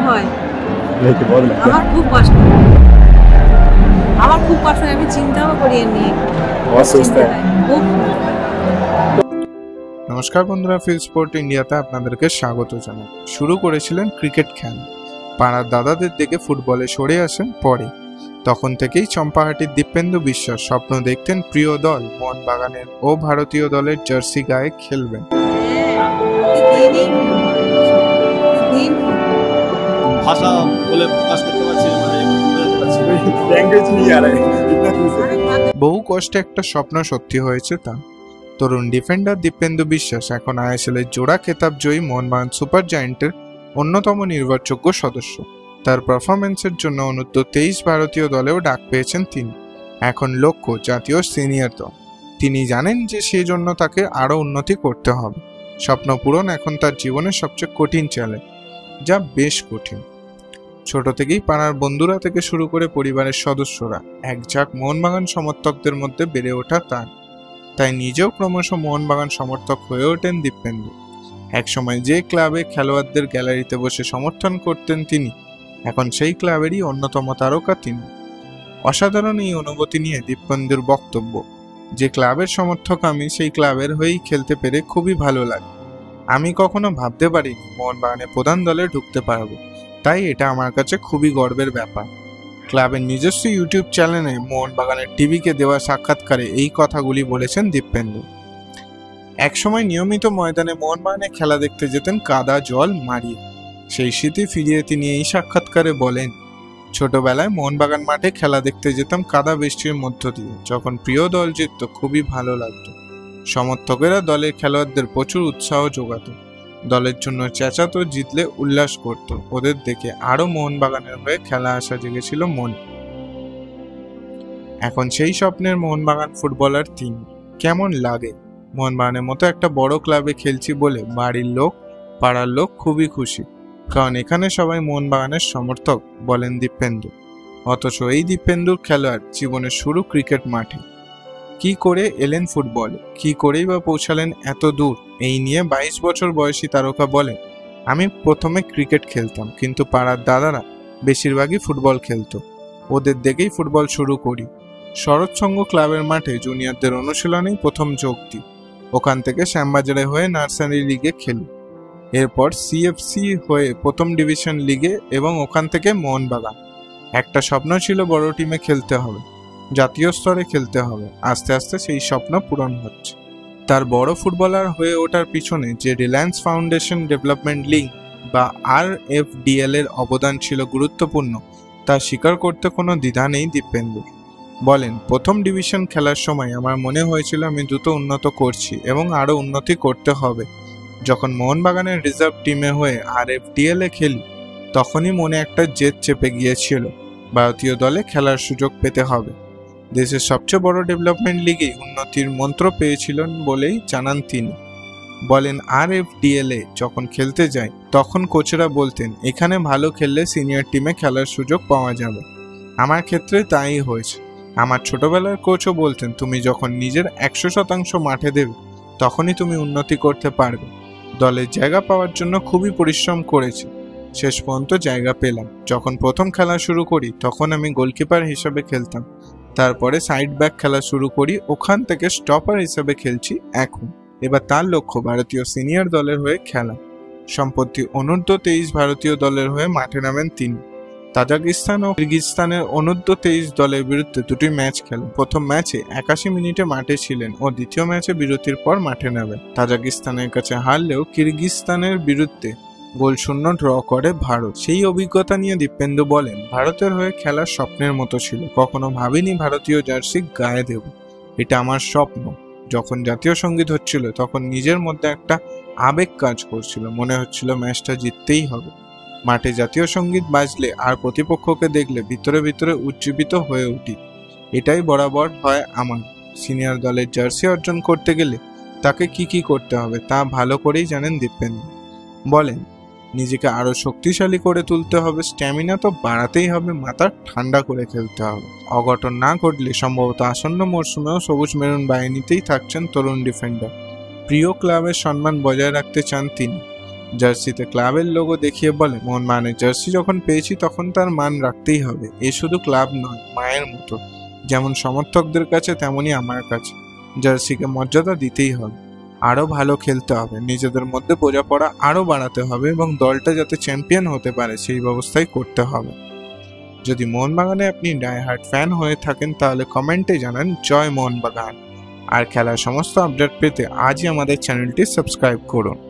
হয়, আমার খুব কষ্ট, আমি চিন্তাও করিয়ে নিয়ে খুব। নমস্কার বন্ধুরা, ফিল্ড স্পোর্ট ইন্ডিয়াতে আপনাদেরকে স্বাগত জানাই। শুরু করেছিলেন ক্রিকেট খেলা, পাড়ার দাদাদের দেখে ফুটবলে সরে আসেন পরে। তখন থেকেই চম্পাহাটির দীপেন্দু বিশ্বাস স্বপ্ন দেখতেন প্রিয় দল মোহনবাগানের ও ভারতীয় দলের জার্সি গায়ে খেলবেন। বহু কষ্টে একটা স্বপ্ন সত্যি হয়েছে তা। তরুণ ডিফেন্ডার দীপেন্দু বিশ্বাস এখন আইএসএলের জোড়া খেতাব জয়ী মোহনবাগান সুপার জায়েন্টের অন্যতম নির্ভরযোগ্য সদস্য। তার পারফরমেন্সের জন্য অনূর্ধ্ব-23 ভারতীয় দলেও ডাক পেয়েছেন তিনি। এখন লক্ষ্য জাতীয় সিনিয়র দল। তিনি জানেন যে সেই জন্য তাকে আরও উন্নতি করতে হবে। স্বপ্ন পূরণ এখন তার জীবনের সবচেয়ে কঠিন চ্যালেঞ্জ, যা বেশ কঠিন। ছোট থেকেই পাড়ার বন্ধুরা থেকে শুরু করে পরিবারের সদস্যরা এক ঝাঁক মোহনবাগান সমর্থকদের মধ্যে বেড়ে ওঠা তাই নিজেও ক্রমশ মোহনবাগান সমর্থক হয়ে ওঠেন দীপেন্দু। একসময় যে ক্লাবে খেলোয়াড়দের গ্যালারিতে বসে সমর্থন করতেন তিনি, এখন সেই ক্লাবেরই অন্যতম তারকা তিনি। অসাধারণ এই অনুভূতি নিয়ে দীপেন্দুর বক্তব্য, যে ক্লাবের সমর্থক আমি, সেই ক্লাবের হয়েই খেলতে পেরে খুবই ভালো লাগে। আমি কখনো ভাবতে পারিনি মোহনবাগানের প্রধান দলে ঢুকতে পারবো, তাই এটা আমার কাছে খুবই গর্বের ব্যাপার। ক্লাবের নিজস্ব ইউটিউব চ্যানেলে মোহনবাগানের টিভিকে দেওয়া সাক্ষাৎকারে এই কথাগুলি বলেছেন দীপেন্দু। একসময় নিয়মিত ময়দানে মোহনবাগানে খেলা দেখতে যেতেন কাদা জল মারিয়ে। সেই স্মৃতি ফিরিয়ে তিনি এই সাক্ষাৎকারে বলেন, ছোটবেলায় মোহনবাগান মাঠে খেলা দেখতে যেতাম কাদা বৃষ্টির মধ্য দিয়ে। যখন প্রিয় দল জিতত খুবই ভালো লাগতো। সমর্থকেরা দলের খেলোয়াড়দের প্রচুর উৎসাহ যোগাতো, দলের জন্য চেঁচাতো, জিতলে উল্লাস করত। ওদের দেখে আরো মোহনবাগানের হয়ে খেলা আসা জেগেছিল মন। এখন সেই স্বপ্নের মোহনবাগান ফুটবলার তিনি। কেমন লাগে মোহনবাগানের মতো একটা বড় ক্লাবে খেলছি বলে বাড়ির লোক, পাড়ার লোক খুবই খুশি, কারণ এখানে সবাই মোহনবাগানের সমর্থক, বলেন দীপেন্দু। অথচ এই দীপেন্দুর খেলোয়াড় জীবনের শুরু ক্রিকেট মাঠে। কি করে এলেন ফুটবলে, কি করেই বা পৌঁছালেন এত দূর, এই নিয়ে 22 বছর বয়সী তারকা বলেন, আমি প্রথমে ক্রিকেট খেলতাম, কিন্তু পাড়ার দাদারা বেশিরভাগই ফুটবল খেলতো, ওদের দেখেই ফুটবল শুরু করি। শরৎসংঘ ক্লাবের মাঠে জুনিয়রদের অনুশীলনেই প্রথম যোগ দিই। ওখান থেকে শ্যামবাজারে হয়ে নার্সারি লিগে খেলি, এরপর সিএফসি হয়ে প্রথম ডিভিশন লিগে এবং ওখান থেকে মোহনবাগান। একটা স্বপ্ন ছিল বড় টিমে খেলতে হবে, জাতীয় স্তরে খেলতে হবে। আস্তে আস্তে সেই স্বপ্ন পূরণ হচ্ছে। তার বড় ফুটবলার হয়ে ওঠার পিছনে যে রিলায়েন্স ফাউন্ডেশন ডেভেলপমেন্ট লিগ বা RFDL এর অবদান ছিল গুরুত্বপূর্ণ, তা স্বীকার করতে কোনো দ্বিধা নেই দীপেন্দু। বলেন, প্রথম ডিভিশন খেলার সময় আমার মনে হয়েছিল আমি দ্রুত উন্নত করছি এবং আরও উন্নতি করতে হবে। যখন মোহনবাগানের রিজার্ভ টিমে হয়ে RFDL এ খেলি, তখনই মনে একটা জেদ চেপে গিয়েছিল, ভারতীয় দলে খেলার সুযোগ পেতে হবে। দেশের সবচেয়ে বড় ডেভেলপমেন্ট লিগে উন্নতির মন্ত্র পেয়েছিলেন বলেই জানান তিনি। বলেন, RFDL এ যখন খেলতে যাই তখন কোচেরা বলতেন এখানে ভালো খেললে সিনিয়র টিমে খেলার সুযোগ পাওয়া যাবে। আমার ক্ষেত্রে তাই হয়েছে। আমার ছোটবেলার কোচও বলতেন তুমি যখন নিজের 100% মাঠে দেবে তখনই তুমি উন্নতি করতে পারবে। দলের জায়গা পাওয়ার জন্য খুবই পরিশ্রম করেছি, শেষ পর্যন্ত জায়গা পেলাম। যখন প্রথম খেলা শুরু করি তখন আমি গোলকিপার হিসেবে খেলতাম, তারপরে সাইড ব্যাক খেলা শুরু করি, ওখান থেকে স্টপার হিসেবে খেলছি এখন। এবার তার লক্ষ্য ভারতীয় সিনিয়র দলের হয়ে খেলা। সম্প্রতি অনূর্ধ্ব-23 ভারতীয় দলের হয়ে মাঠে নামেন তিনি। তাজিকিস্তান ও কিরগিজস্তানের অনূর্ধ্ব-23 দলের বিরুদ্ধে দুটি ম্যাচ খেলেন। প্রথম ম্যাচে 81 মিনিটে মাঠে ছিলেন ও দ্বিতীয় ম্যাচে বিরতির পর মাঠে নামেন। তাজিকিস্তানের কাছে হারলেও কিরগিজস্তানের বিরুদ্ধে গোলশূন্য ড্র করে ভারত। সেই অভিজ্ঞতা নিয়ে দীপেন্দু বলেন, ভারতের হয়ে খেলার স্বপ্নের মতো ছিল, কখনো ভাবিনি ভারতীয় জার্সি গায়ে দেব, এটা আমার স্বপ্ন। যখন জাতীয় সঙ্গীত হচ্ছিল তখন নিজের মধ্যে একটা আবেগ কাজ করছিল, মনে হচ্ছিল ম্যাচটা জিততেই হবে। মাঠে জাতীয় সঙ্গীত বাজলে আর প্রতিপক্ষকে দেখলে ভিতরে ভিতরে উজ্জীবিত হয়ে উঠি। এটাই বরাবর হয় আমার। সিনিয়র দলের জার্সি অর্জন করতে গেলে তাকে কি করতে হবে তা ভালো করেই জানেন দীপেন্দু। বলেন, নিজেকে আরো শক্তিশালী করে তুলতে হবে, স্ট্যামিনা তো বাড়াতেই হবে, মাথা ঠান্ডা করে খেলতে হবে। অঘটন না ঘটলে সম্ভবত আসন্ন মরশুমেও সবুজ মেরুন বাহিনীতেই থাকছেন তরুণ ডিফেন্ডার। প্রিয় ক্লাবের সম্মান বজায় রাখতে চান তিনি। জার্সিতে ক্লাবের লোগো দেখিয়ে বলে, মোহনবাগানের জার্সি যখন পেয়েছি তখন তার মান রাখতেই হবে। এ শুধু ক্লাব নয়, মায়ের মতো। যেমন সমর্থকদের কাছে তেমনই আমার কাছে। জার্সিকে মর্যাদা দিতেই হবে, আরও ভালো খেলতে হবে, নিজেদের মধ্যে বোঝাপড়া আরও বাড়াতে হবে এবং দলটা যাতে চ্যাম্পিয়ন হতে পারে সেই ব্যবস্থাই করতে হবে। যদি মোহনবাগানে আপনি ডাইহার্ড ফ্যান হয়ে থাকেন তাহলে কমেন্টে জানান জয় মোহনবাগান। আর খেলার সমস্ত আপডেট পেতে আজই আমাদের চ্যানেলটি সাবস্ক্রাইব করুন।